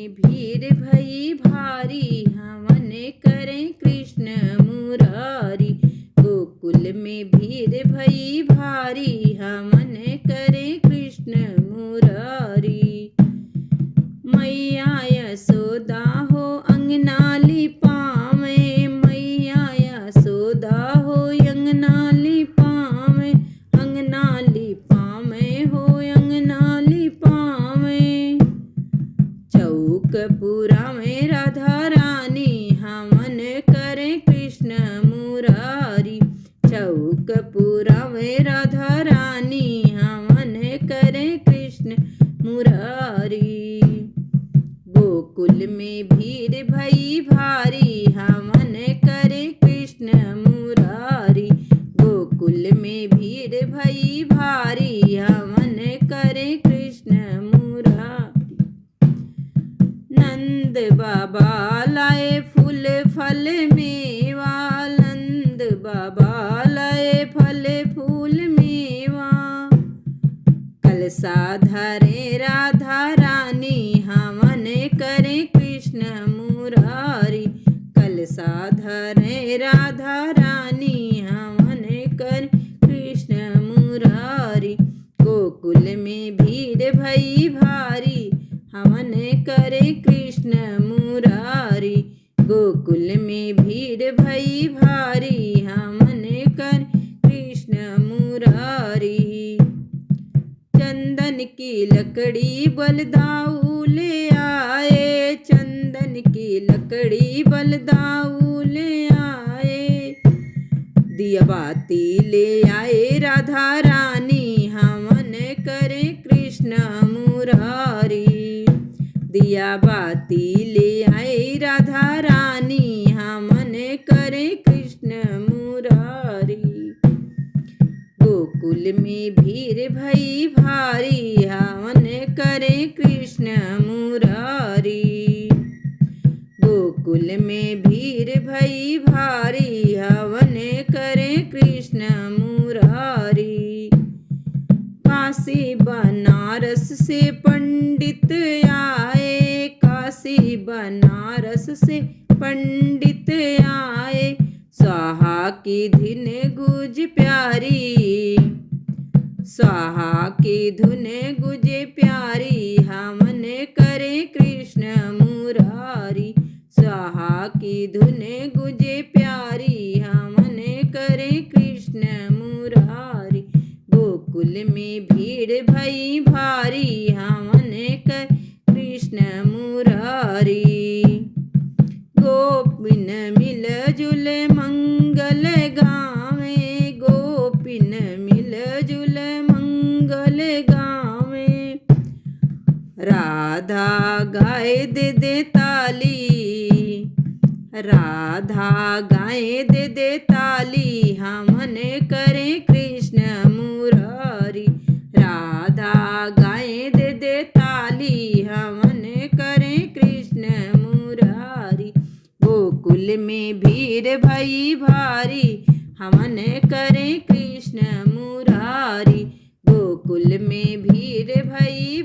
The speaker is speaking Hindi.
में भीड़ भई भारी, हवन करें कृष्ण मुरारी। गोकुल में भीड़ भई भारी, हवन करें कृष्ण मुरारी। मैया यशोदा हो अंगना लिपावे, मैया यशोदा हो अंगना लिपावे, अंगना लिपावे हो अंगना लिपावे। चौकपुरा में राधा रानी, हवन करें कृष्ण मुरारी। चौकपुरा में राधा रानी, हवन करें कृष्ण मुरारी। गोकुल में भीड़ भई भारी, हवन करे कृष्ण मुरारी। गोकुल में भीड़ भई भारी, हवन करे कृष्ण मुरारी। नंद बाबा लाए फूल फल मेवा, नंद बाबा लाए फल फूल मेवा। कलसा धरे राधा रानी, हवन करे कृष्ण मुरारी। कलसा धरे राधा रानी, हवन करे कृष्ण मुरारी। गोकुल में भीड़ भई भारी, हवन करे कृष्ण मुरारी। गोकुल में भीड़ भई भारी, हवन करे कृष्ण मुरारी। चंदन की लकड़ी बलदाऊ ले आए, चंदन की लकड़ी बलदाऊ ले आए। दिया बाती ले आए राधा रानी, हवन करे कृष्ण मुरारी। दिया बाती ले आए राधा रानी, हवन करे कृष्ण मुरारी। गोकुल में भीड़ भई भारी, हवन करे कृष्ण मुरारी। गोकुल में भीड़ भई भारी, हवन करे कृष्ण मुरारी। काशी बनारस से पंडित आए, काशी बनारस से पंडित आए। स्वाहा की धुन गुज प्यारी, स्वाहा की धुन गुजे प्यारी, हवन करे कृष्ण मुरारी। स्वाहा की धुन गुजे प्यारी, हवन करे कृष्ण मुरारी। गोकुल में भीड़ भई भारी, हवन कर कृष्ण मुरारी। गोपिन मिल जुल मंगल गावे, गोपिन मिल जुल मंगल गावे। राधा गाए दे दे ताली, राधा गाए दे दे ताली, हवन करे कृष्ण मुरारी। राधा गाए दे दे ताली, हवन करे कृष्ण मुरारी। गोकुल में भीड़ भई भारी, हवन करे कृष्ण मुरारी। गोकुल में भीड़ भई